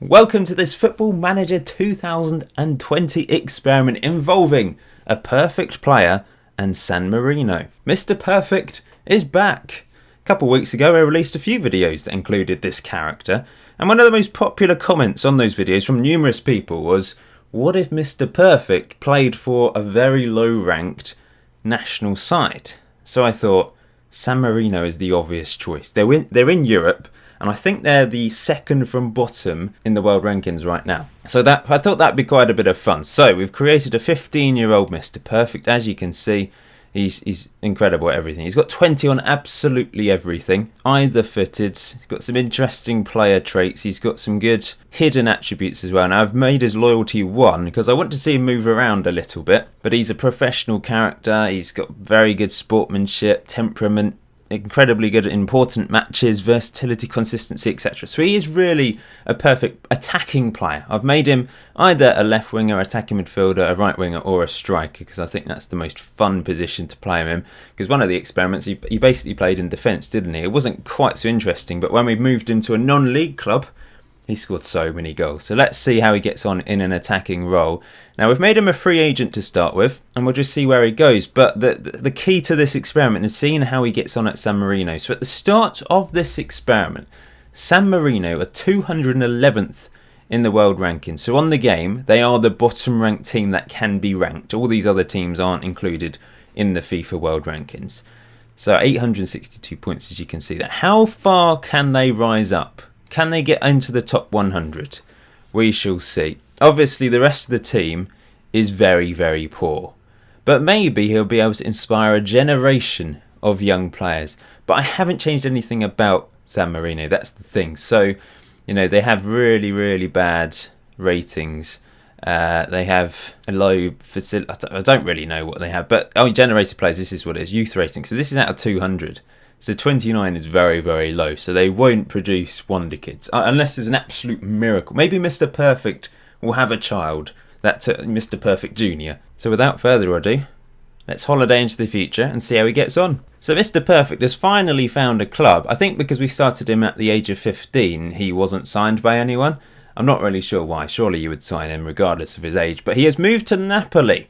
Welcome to this Football Manager 2020 experiment involving a perfect player and San Marino. Mr. Perfect is back. A couple of weeks ago I released a few videos that included this character, and one of the most popular comments on those videos from numerous people was, what if Mr. Perfect played for a very low ranked national side? So I thought San Marino is the obvious choice. They're in Europe, and I think they're the second from bottom in the world rankings right now. So I thought that'd be quite a bit of fun. So we've created a 15-year-old Mr. Perfect. As you can see, he's incredible at everything. He's got 20 on absolutely everything. Either footed. He's got some interesting player traits. He's got some good hidden attributes as well. Now I've made his loyalty 1 because I want to see him move around a little bit. But he's a professional character. He's got very good sportsmanship, temperament, incredibly good at important matches, versatility, consistency, etc. So he is really a perfect attacking player. I've made him either a left winger, attacking midfielder, a right winger, or a striker, because I think that's the most fun position to play him in. Because one of the experiments, he basically played in defence, didn't he? It wasn't quite so interesting, but when we moved him to a non-league club, he scored so many goals. So let's see how he gets on in an attacking role. Now we've made him a free agent to start with, and we'll just see where he goes. But the key to this experiment is seeing how he gets on at San Marino. So at the start of this experiment, San Marino are 211th in the world ranking. So on the game, they are the bottom ranked team that can be ranked. All these other teams aren't included in the FIFA world rankings. So 862 points, as you can see there. How far can they rise up? Can they get into the top 100? We shall see. Obviously, the rest of the team is very, very poor. But maybe he'll be able to inspire a generation of young players. But I haven't changed anything about San Marino. That's the thing. So, they have really, really bad ratings. They have a low facility. I don't really know what they have. But generated players, this is what it is. Youth rating. So this is out of 200. So 29 is very, very low. So they won't produce wonder kids unless there's an absolute miracle. Maybe Mr. Perfect will have a child. That's Mr. Perfect Jr. So without further ado, let's holiday into the future and see how he gets on. So Mr. Perfect has finally found a club. I think because we started him at the age of 15, he wasn't signed by anyone. I'm not really sure why. Surely you would sign him regardless of his age. But he has moved to Napoli.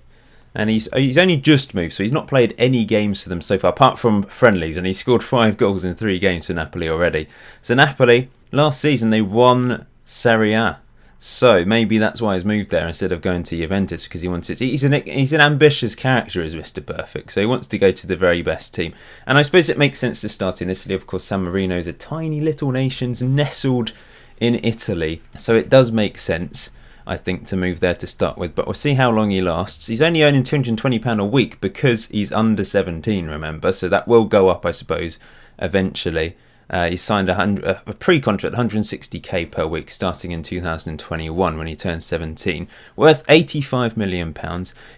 And he's only just moved, so he's not played any games for them so far, apart from friendlies, and he scored 5 goals in 3 games for Napoli already. So Napoli, last season, they won Serie A. So maybe that's why he's moved there instead of going to Juventus, because he wanted. He's an ambitious character, as Mr. Perfect, so he wants to go to the very best team. And I suppose it makes sense to start in Italy. Of course, San Marino is a tiny little nation nestled in Italy, so it does make sense, I think, to move there to start with, but we'll see how long he lasts. He's only earning £220 a week because he's under 17, remember, so that will go up, I suppose, eventually. He signed a pre-contract, 160k per week, starting in 2021 when he turned 17, worth £85 million.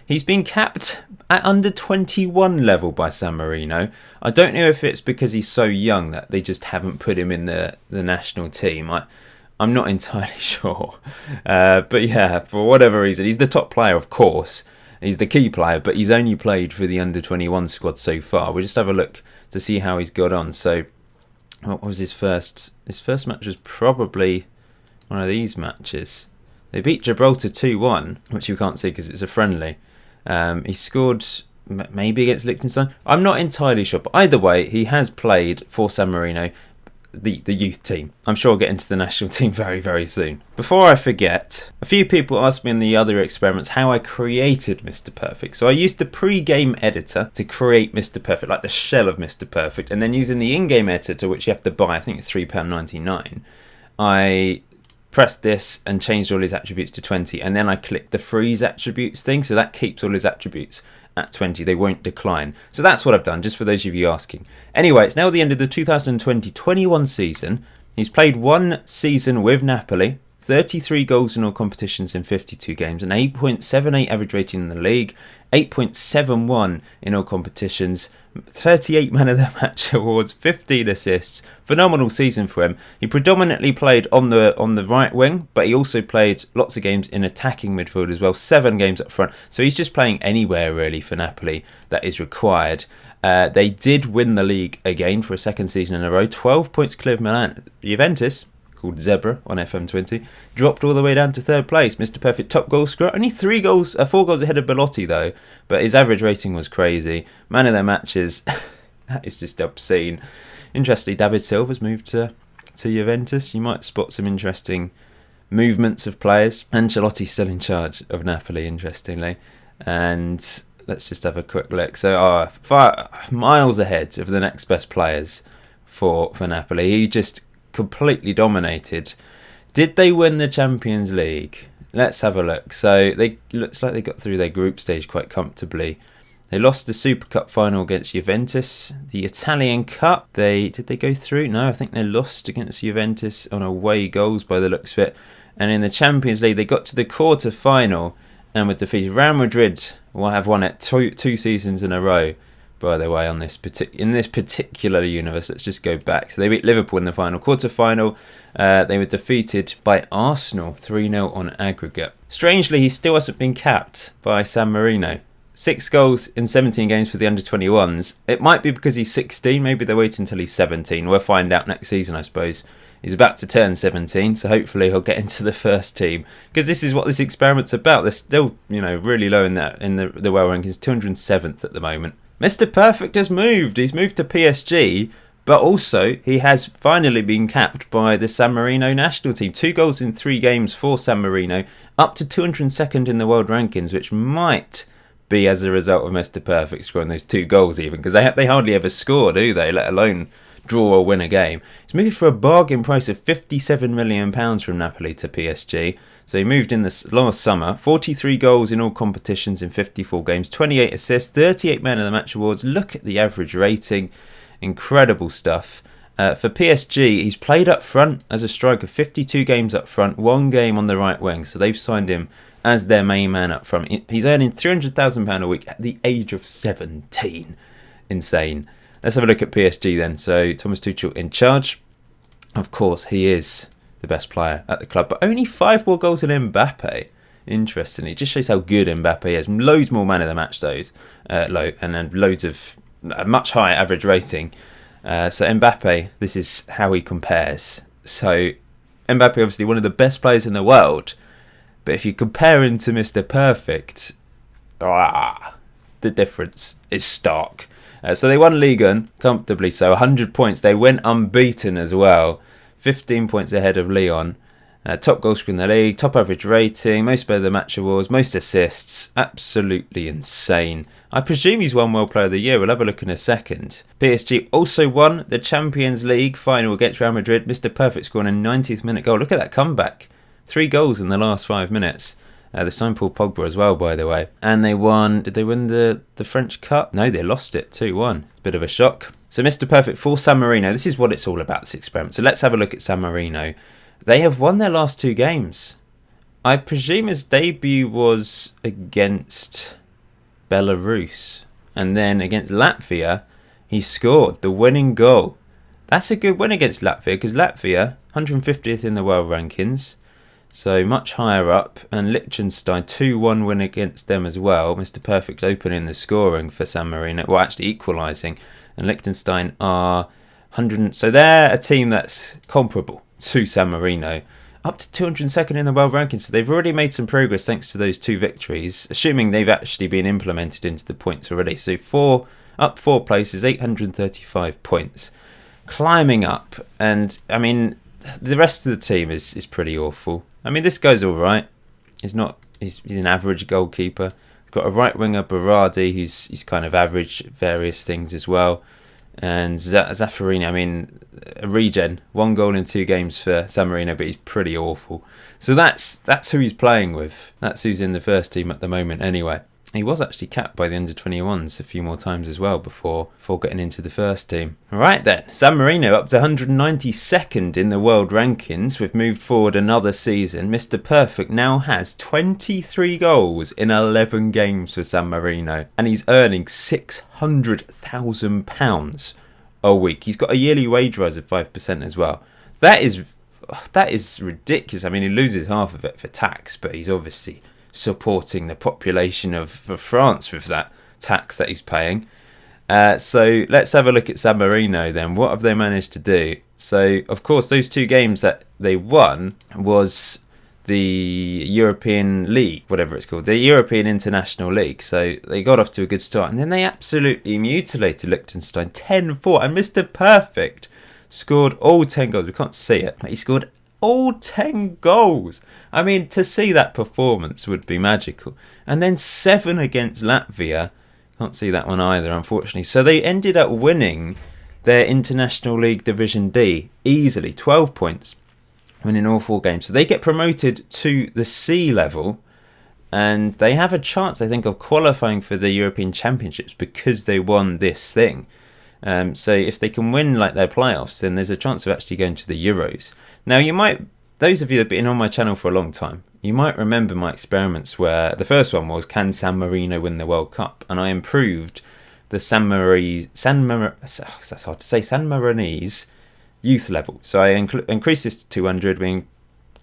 He's been capped at under 21 level by San Marino. I don't know if it's because he's so young that they just haven't put him in the national team. I'm not entirely sure. But yeah, for whatever reason, he's the top player, of course. He's the key player, but he's only played for the under-21 squad so far. We'll just have a look to see how he's got on. So, what was his first? His first match was probably one of these matches. They beat Gibraltar 2-1, which you can't see because it's a friendly. He scored maybe against Liechtenstein. I'm not entirely sure, but either way, he has played for San Marino, the youth team. I'm sure I'll get into the national team very, very soon. Before I forget, a few people asked me in the other experiments how I created Mr. Perfect. So I used the pre-game editor to create Mr. Perfect, like the shell of Mr. Perfect, and then using the in-game editor, which you have to buy, I think it's £3.99, I pressed this and changed all his attributes to 20, and then I clicked the freeze attributes thing, so that keeps all his attributes at 20. They won't decline. So that's what I've done, just for those of you asking. Anyway, it's now the end of the 2020-21 season. He's played 1 season with Napoli, 33 goals in all competitions in 52 games, an 8.78 average rating in the league, 8.71 in all competitions, 38 man of the match awards, 15 assists. Phenomenal season for him. He predominantly played on the right wing, but he also played lots of games in attacking midfield as well, 7 games up front. So he's just playing anywhere really for Napoli that is required. They did win the league again for a second season in a row, 12 points clear of Milan. Juventus called Zebra on FM20, dropped all the way down to third place. Mr. Perfect top goal scorer, only 4 goals ahead of Belotti though, but his average rating was crazy. Man of their matches, that is just obscene. Interestingly, David Silva's moved to Juventus. You might spot some interesting movements of players. Ancelotti's still in charge of Napoli, interestingly, and let's just have a quick look. So, far miles ahead of the next best players for Napoli. He just completely dominated. Did they win the Champions League? Let's have a look. So, looks like they got through their group stage quite comfortably. They lost the Super Cup final against Juventus. The Italian Cup, did they go through? No, I think they lost against Juventus on away goals by the looks of it. And in the Champions League, they got to the quarter final and were defeated. Real Madrid will have won it two seasons in a row, by the way, in this particular universe. Let's just go back. So they beat Liverpool in the final. Quarter final, they were defeated by Arsenal 3-0 on aggregate. Strangely, he still hasn't been capped by San Marino. 6 goals in 17 games for the under-21s. It might be because he's 16. Maybe they're waiting until he's 17. We'll find out next season, I suppose. He's about to turn 17, so hopefully he'll get into the first team. Because this is what this experiment's about. They're still, really low in the world rankings. 207th at the moment. Mr. Perfect has moved. He's moved to PSG, but also he has finally been capped by the San Marino national team. 2 goals in 3 games for San Marino, up to 202nd in the world rankings, which might be as a result of Mr. Perfect scoring those 2 goals even, because they hardly ever score, do they, let alone draw or win a game. He's moved for a bargain price of £57 million from Napoli to PSG. So he moved in this last summer. 43 goals in all competitions in 54 games, 28 assists, 38 man of the match awards. Look at the average rating. Incredible stuff. For PSG, he's played up front as a striker, 52 games up front, 1 game on the right wing. So they've signed him as their main man up front. He's earning £300,000 a week at the age of 17. Insane. Let's have a look at PSG then. So Thomas Tuchel in charge. Of course, he is the best player at the club, but only 5 more goals than Mbappe. Interestingly, it just shows how good Mbappe is. Loads more man of the match and then loads of a much higher average rating. So Mbappe, this is how he compares. So Mbappe, obviously one of the best players in the world, but if you compare him to Mr. Perfect, the difference is stark. So they won Ligue 1 comfortably, so 100 points. They went unbeaten as well, 15 points ahead of Lyon. Top goal scorer in the league, top average rating, most better than match awards, most assists. Absolutely insane. I presume he's won World Player of the Year. We'll have a look in a second. PSG also won the Champions League final against Real Madrid. Mr. Perfect scoring a 90th minute goal. Look at that comeback. 3 goals in the last 5 minutes. They signed Paul Pogba as well, by the way. And they won. Did they win the French Cup? No, they lost it 2-1. Bit of a shock. So Mr. Perfect for San Marino. This is what it's all about, this experiment. So let's have a look at San Marino. They have won their last 2 games. I presume his debut was against Belarus. And then against Latvia, he scored the winning goal. That's a good win against Latvia, because Latvia, 150th in the world rankings. So much higher up, and Liechtenstein 2-1 win against them as well. Mr. Perfect opening the scoring for San Marino, well actually equalising, and Liechtenstein are 100. So they're a team that's comparable to San Marino, up to 202nd in the world rankings. So they've already made some progress thanks to those 2 victories, assuming they've actually been implemented into the points already. So 4 places, 835 points, climbing up, and I mean the rest of the team is pretty awful. I mean, this guy's all right. He's an average goalkeeper. He's got a right winger, Berardi, he's kind of average at various things as well. And Zaffarini, I mean, a regen, 1 goal in 2 games for San Marino, but he's pretty awful. So that's who he's playing with. That's who's in the first team at the moment anyway. He was actually capped by the under-21s a few more times as well before getting into the first team. Right then, San Marino up to 192nd in the world rankings. We've moved forward another season. Mr. Perfect now has 23 goals in 11 games for San Marino, and he's earning £600,000 a week. He's got a yearly wage rise of 5% as well. That is ridiculous. I mean, he loses half of it for tax, but he's obviously supporting the population of France with that tax that he's paying. So let's have a look at San Marino then. What have they managed to do? So, of course, those 2 games that they won was the European League, whatever it's called, the European International League. So they got off to a good start, and then they absolutely mutilated Liechtenstein 10-4, and Mr. Perfect scored all 10 goals. We can't see it, but he scored all 10 goals. I mean, to see that performance would be magical. And then 7 against Latvia. Can't see that one either, unfortunately. So they ended up winning their International League Division D easily, 12 points, winning all 4 games. So they get promoted to the C level, and they have a chance, I think, of qualifying for the European Championships because they won this thing. So if they can win like their playoffs, then there's a chance of actually going to the Euros. Now, those of you that have been on my channel for a long time, you might remember my experiments where the first one was, can San Marino win the World Cup? And I improved the San Marinese youth level. So I increased this to 200, we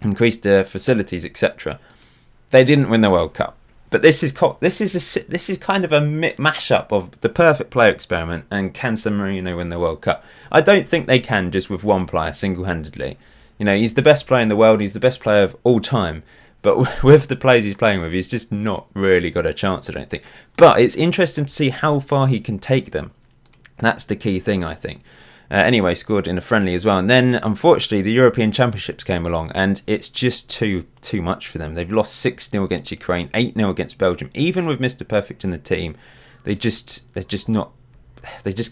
increased the facilities, etc. They didn't win the World Cup. But this is kind of a mashup of the perfect player experiment and can San Marino win the World Cup? I don't think they can just with one player single-handedly. You know, he's the best player in the world. He's the best player of all time. But with the players he's playing with, he's just not really got a chance, I don't think. But it's interesting to see how far he can take them. That's the key thing, I think. Anyway, scored in a friendly as well. And then, unfortunately, the European Championships came along, and it's just too much for them. They've lost 6-0 against Ukraine, 8-0 against Belgium. Even with Mr. Perfect in the team, they just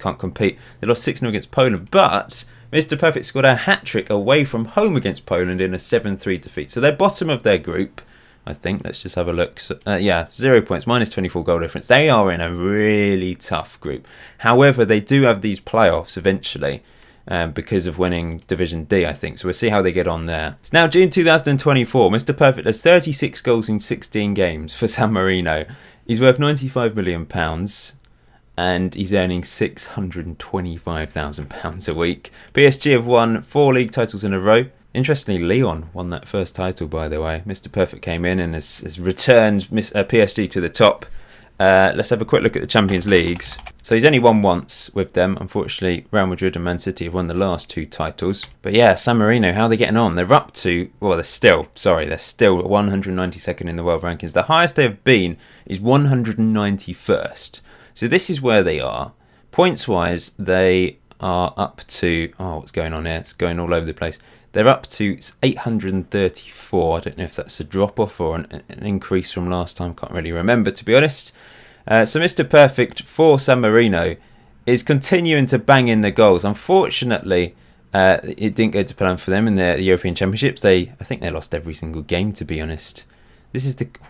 can't compete. They lost 6-0 against Poland, but Mr. Perfect scored a hat-trick away from home against Poland in a 7-3 defeat. So they're bottom of their group, I think. Let's just have a look. So, 0 points, minus 24 goal difference. They are in a really tough group. However, they do have these playoffs eventually because of winning Division D, I think. So we'll see how they get on there. It's now June 2024. Mr. Perfect has 36 goals in 16 games for San Marino. He's worth £95 million. And he's earning £625,000 a week. PSG have won 4 league titles in a row. Interestingly, Lyon won that first title, by the way. Mr. Perfect came in and has returned PSG to the top. Let's have a quick look at the Champions Leagues. So he's only won once with them. Unfortunately, Real Madrid and Man City have won the last 2 titles. But yeah, San Marino, how are they getting on? They're up to, they're still 192nd in the world rankings. The highest they have been is 191st. So this is where they are. Points-wise, they are up to... what's going on here? It's going all over the place. They're up to 834. I don't know if that's a drop-off or an increase from last time. Can't really remember, to be honest. So Mr. Perfect for San Marino is continuing to bang in the goals. Unfortunately, it didn't go to plan for them in the European Championships. I think they lost every single game, to be honest.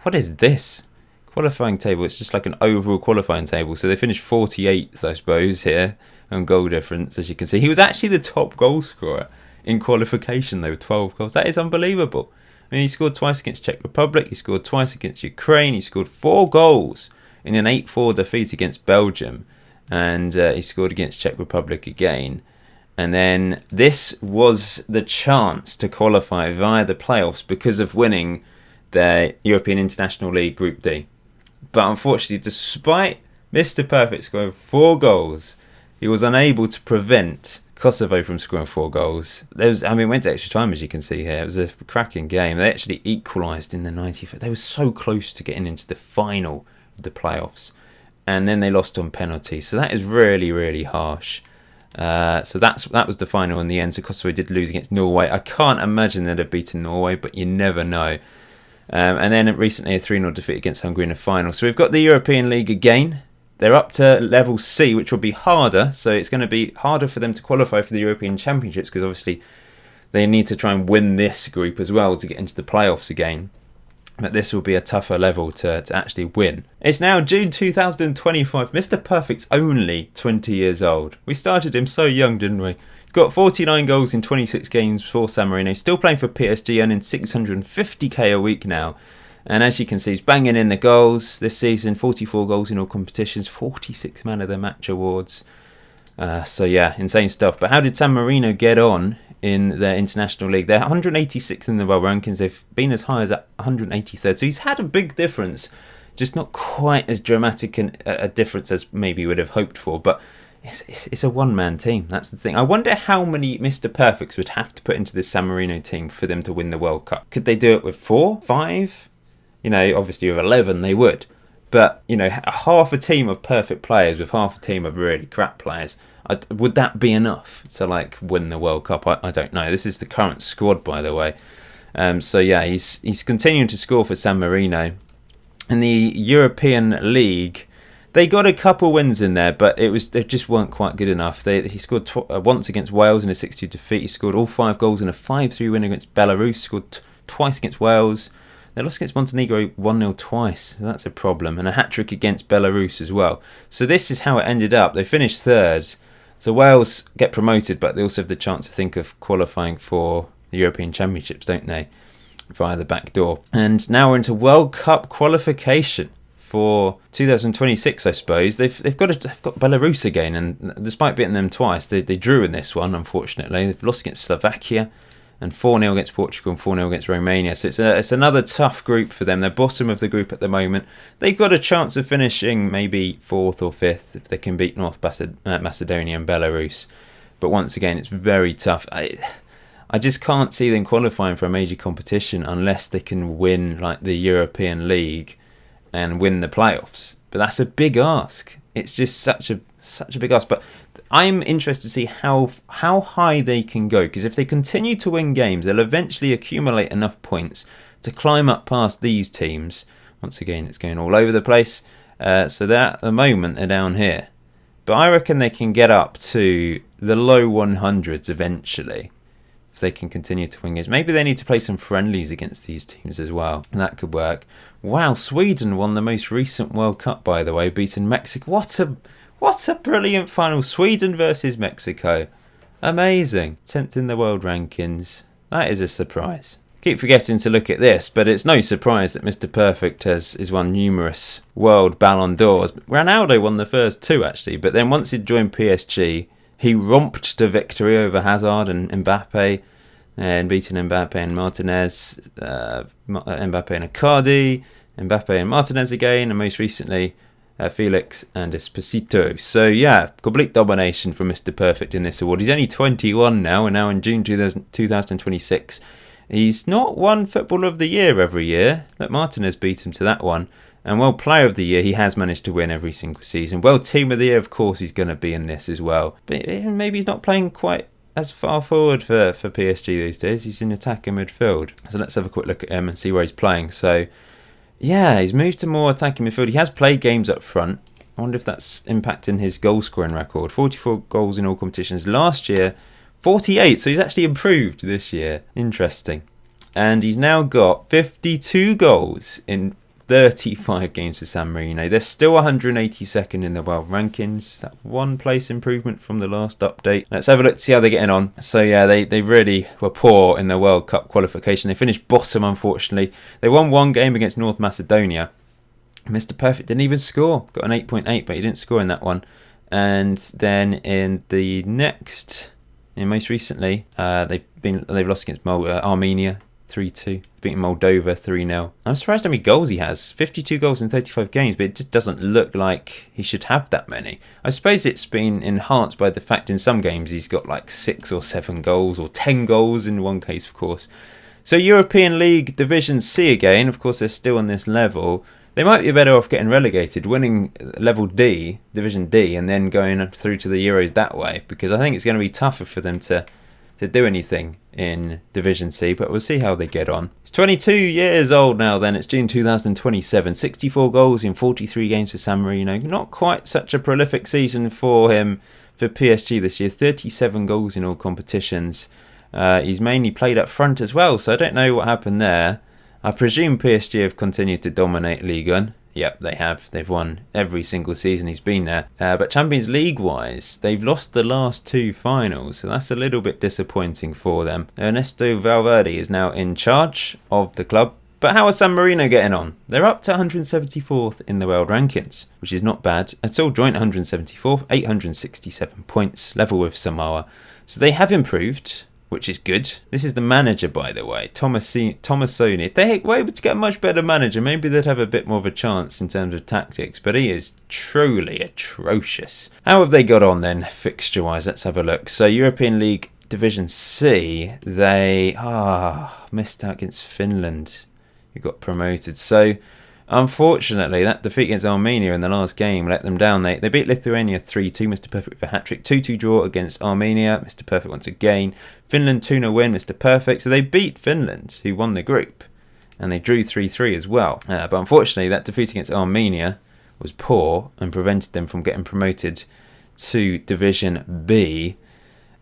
What is this? Qualifying table. It's just like an overall qualifying table. So they finished 48th, I suppose, here on goal difference, as you can see. He was actually the top goal scorer in qualification, though, with 12 goals. That is unbelievable. I mean, he scored twice against Czech Republic. He scored twice against Ukraine. He scored 4 goals in an 8-4 defeat against Belgium. And he scored against Czech Republic again. And then this was the chance to qualify via the playoffs because of winning the European International League Group D. But unfortunately, despite Mr. Perfect scoring 4 goals, he was unable to prevent Kosovo from scoring 4 goals. It went to extra time, as you can see here. It was a cracking game. They actually equalised in the 95th. They were so close to getting into the final of the playoffs. And then they lost on penalties. So that is really, really harsh. So that was the final in the end. So Kosovo did lose against Norway. I can't imagine they'd have beaten Norway, but you never know. And then recently a 3-0 defeat against Hungary in the final. So we've got the European League again. They're up to level C, which will be harder. So it's going to be harder for them to qualify for the European Championships because obviously they need to try and win this group as well to get into the playoffs again. But this will be a tougher level to actually win. It's now June 2025. Mr. Perfect's only 20 years old. We started him so young, didn't we? Got 49 goals in 26 games for San Marino. Still playing for PSG, earning 650k a week now. And as you can see, he's banging in the goals this season. 44 goals in all competitions. 46 Man of the Match awards. So yeah, insane stuff. But how did San Marino get on in their international league? They're 186th in the world rankings. They've been as high as 183rd. So he's had a big difference. Just not quite as dramatic a difference as maybe you would have hoped for. But It's a one-man team. That's the thing. I wonder how many Mr. Perfects would have to put into this San Marino team for them to win the World Cup. Could they do it with 4, 5? Obviously with 11 they would. But, half a team of perfect players with half a team of really crap players, would that be enough to, win the World Cup? I don't know. This is the current squad, by the way. He's continuing to score for San Marino. In the European League, they got a couple wins in there, but they just weren't quite good enough. He scored once against Wales in a 6-2 defeat. He scored all 5 goals in a 5-3 win against Belarus. Scored twice against Wales. They lost against Montenegro 1-0 twice. So that's a problem. And a hat-trick against Belarus as well. So this is how it ended up. They finished 3rd. So Wales get promoted, but they also have the chance to think of qualifying for the European Championships, don't they? Via the back door. And now we're into World Cup qualification for 2026, I suppose. They've got Belarus again, and despite beating them twice, they drew in this one, unfortunately. They've lost against Slovakia and 4-0 against Portugal and 4-0 against Romania. So it's another tough group for them. They're bottom of the group at the moment. They've got a chance of finishing maybe 4th or 5th if they can beat North Macedonia and Belarus. But once again, it's very tough. I just can't see them qualifying for a major competition unless they can win the European League and win the playoffs. But that's a big ask. It's just such a big ask. But I'm interested to see how high they can go, because if they continue to win games, they'll eventually accumulate enough points to climb up past these teams. Once again, it's going all over the place. So they're at the moment they're down here. But I reckon they can get up to the low 100s eventually. If they can continue to win games. Maybe they need to play some friendlies against these teams as well. And that could work. Wow, Sweden won the most recent World Cup, by the way, beating Mexico. What a brilliant final. Sweden versus Mexico. Amazing. 10th in the world rankings. That is a surprise. Keep forgetting to look at this, but it's no surprise that Mr. Perfect has won numerous world Ballon d'Ors. Ronaldo won the first 2, actually, but then once he joined PSG, he romped to victory over Hazard and Mbappe, and beating Mbappe and Martinez, Mbappe and Icardi, Mbappe and Martinez again, and most recently Felix and Esposito. So yeah, complete domination from Mr. Perfect in this award. He's only 21 now, and now in June 2026. He's not won Footballer of the Year every year, but Martinez beat him to that one. And World Player of the Year, he has managed to win every single season. World Team of the Year, of course, he's going to be in this as well. But maybe he's not playing quite as far forward for PSG these days. He's in attacking midfield. So let's have a quick look at him and see where he's playing. So, yeah, he's moved to more attacking midfield. He has played games up front. I wonder if that's impacting his goal-scoring record. 44 goals in all competitions. Last year, 48. So he's actually improved this year. Interesting. And he's now got 52 goals in 35 games for San Marino. They're still 182nd in the world rankings. That 1 place improvement from the last update. Let's have a look to see how they're getting on. So yeah, they really were poor in the World Cup qualification. They finished bottom, unfortunately. They won 1 game against North Macedonia. Mr. Perfect didn't even score. Got an 8.8, but he didn't score in that one. And then in the next, most recently, they've lost against Armenia 3-2, beating Moldova 3-0. I'm surprised how many goals he has. 52 goals in 35 games, but it just doesn't look like he should have that many. I suppose it's been enhanced by the fact in some games he's got 6 or 7 goals, or 10 goals in one case, of course. So European League Division C again, of course they're still on this level. They might be better off getting relegated, winning level D, Division D, and then going through to the Euros that way, because I think it's going to be tougher for them to do anything in Division C, but we'll see how they get on. He's 22 years old now then, it's June 2027, 64 goals in 43 games for San Marino. Not quite such a prolific season for him for PSG this year, 37 goals in all competitions. He's mainly played up front as well, so I don't know what happened there. I presume PSG have continued to dominate Ligue 1. Yep, they have. They've won every single season he's been there. But Champions League-wise, they've lost the last 2 finals, so that's a little bit disappointing for them. Ernesto Valverde is now in charge of the club. But how are San Marino getting on? They're up to 174th in the world rankings, which is not bad at all. Joint 174th, 867 points, level with Samoa. So they have improved. which is good. This is the manager, by the way, Tomasoni. If they were able to get a much better manager, maybe they'd have a bit more of a chance in terms of tactics, but he is truly atrocious. How have they got on then, fixture-wise? Let's have a look. So, European League Division C, they missed out against Finland, who got promoted. So, unfortunately, that defeat against Armenia in the last game let them down. They beat Lithuania 3-2, Mr. Perfect with a hat-trick. 2-2 draw against Armenia, Mr. Perfect once again. Finland 2-0 win, Mr. Perfect. So they beat Finland, who won the group. And they drew 3-3 as well. But unfortunately, that defeat against Armenia was poor and prevented them from getting promoted to Division B.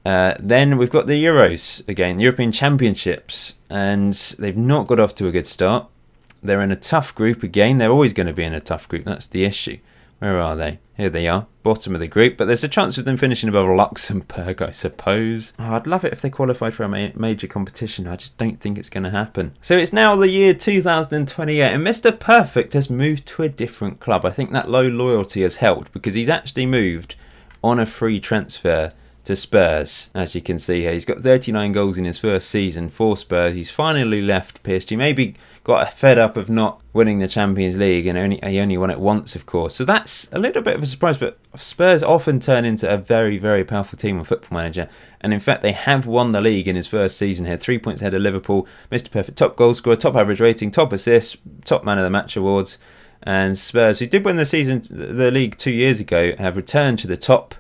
Then we've got the Euros again, the European Championships. And they've not got off to a good start. They're in a tough group again. They're always going to be in a tough group. That's the issue. Where are they? Here they are. Bottom of the group. But there's a chance of them finishing above Luxembourg, I suppose. Oh, I'd love it if they qualified for a major competition. I just don't think it's going to happen. So it's now the year 2028. And Mr. Perfect has moved to a different club. I think that low loyalty has helped because he's actually moved on a free transfer to Spurs. As you can see here, he's got 39 goals in his first season for Spurs. He's finally left PSG. Maybe got fed up of not winning the Champions League, and he only won it once, of course. So that's a little bit of a surprise, but Spurs often turn into a very, very powerful team on Football Manager. And in fact, they have won the league in his first season here. 3 points ahead of Liverpool. Mr. Perfect, top goal scorer, top average rating, top assists, top man of the match awards. And Spurs, who did win the league 2 years ago, have returned to the top.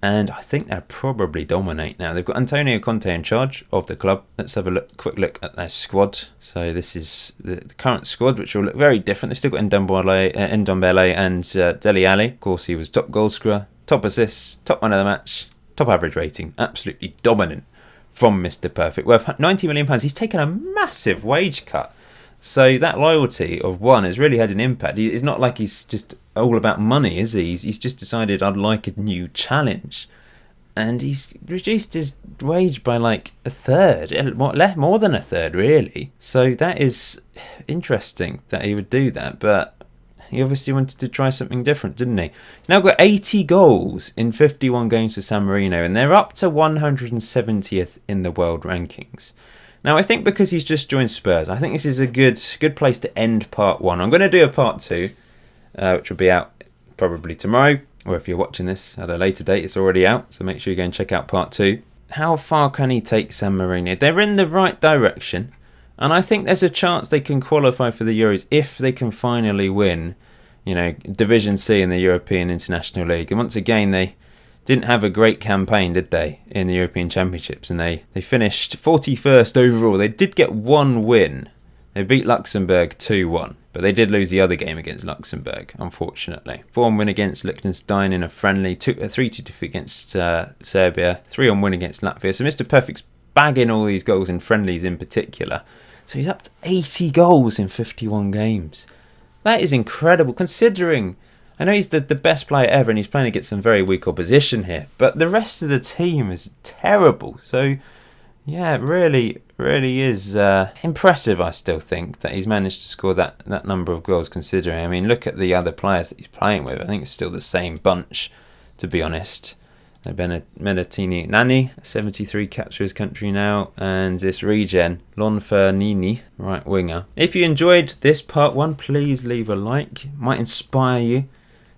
And I think they'll probably dominate now. They've got Antonio Conte in charge of the club. Let's have a quick look at their squad. So this is the current squad, which will look very different. They've still got Ndombele and Dele Alli. Of course, he was top goal scorer, top assists, top man of the match, top average rating. Absolutely dominant from Mr. Perfect. Worth £90 million. He's taken a massive wage cut. So that loyalty of one has really had an impact. It's not like he's just all about money, is he? He's just decided I'd like a new challenge. And he's reduced his wage by like a third, more than a third really. So that is interesting that he would do that. But he obviously wanted to try something different, didn't he? He's now got 80 goals in 51 games for San Marino. And they're up to 170th in the world rankings. Now, I think because he's just joined Spurs, I think this is a good place to end part one. I'm going to do a part two, which will be out probably tomorrow. Or if you're watching this at a later date, it's already out. So make sure you go and check out part two. How far can he take San Marino? They're in the right direction. And I think there's a chance they can qualify for the Euros if they can finally win, Division C in the European International League. And once again, they didn't have a great campaign, did they, in the European Championships? And they finished 41st overall. They did get one win. They beat Luxembourg 2-1. But they did lose the other game against Luxembourg, unfortunately. 4-1 win against Liechtenstein in a friendly. 3-2 defeat against Serbia. 3-1 win against Latvia. So Mr. Perfect's bagging all these goals in friendlies in particular. So he's up to 80 goals in 51 games. That is incredible, considering I know he's the best player ever and he's playing against some very weak opposition here. But the rest of the team is terrible. So, yeah, it really is impressive, I still think, that he's managed to score that number of goals, considering. I mean, look at the other players that he's playing with. I think it's still the same bunch, to be honest. Benatini Nani, 73 caps for his country now, and this regen, Lonfernini, right winger. If you enjoyed this part one, please leave a like. It might inspire you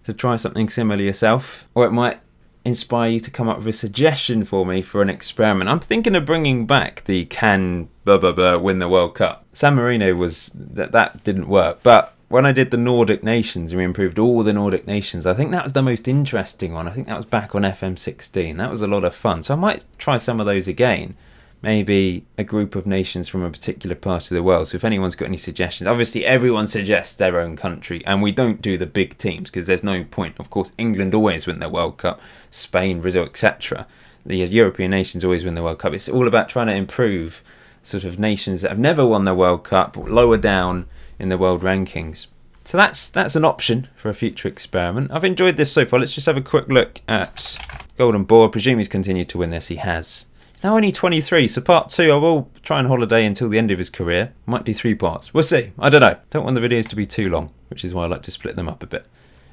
to try something similar yourself, or it might inspire you to come up with a suggestion for me for an experiment. I'm thinking of bringing back the can win the World Cup. San Marino was that didn't work, but when I did the Nordic nations and we improved all the Nordic nations, I think that was the most interesting one. I think that was back on FM16. That was a lot of fun. So I might try some of those again. Maybe a group of nations from a particular part of the world. So if anyone's got any suggestions, obviously everyone suggests their own country, and we don't do the big teams because there's no point. Of course, England always win their World Cup, Spain, Brazil, etc. The European nations always win the World Cup. It's all about trying to improve sort of nations that have never won the World Cup, lower down in the world rankings. So that's an option for a future experiment. I've enjoyed this so far. Let's just have a quick look at Golden Ball. I presume he's continued to win this. He has. He's now only 23, so part 2 I will try and holiday until the end of his career. Might do 3 parts. We'll see. I don't know. Don't want the videos to be too long, which is why I like to split them up a bit.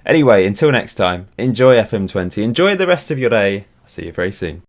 Anyway, until next time, enjoy FM20. Enjoy the rest of your day. I'll see you very soon.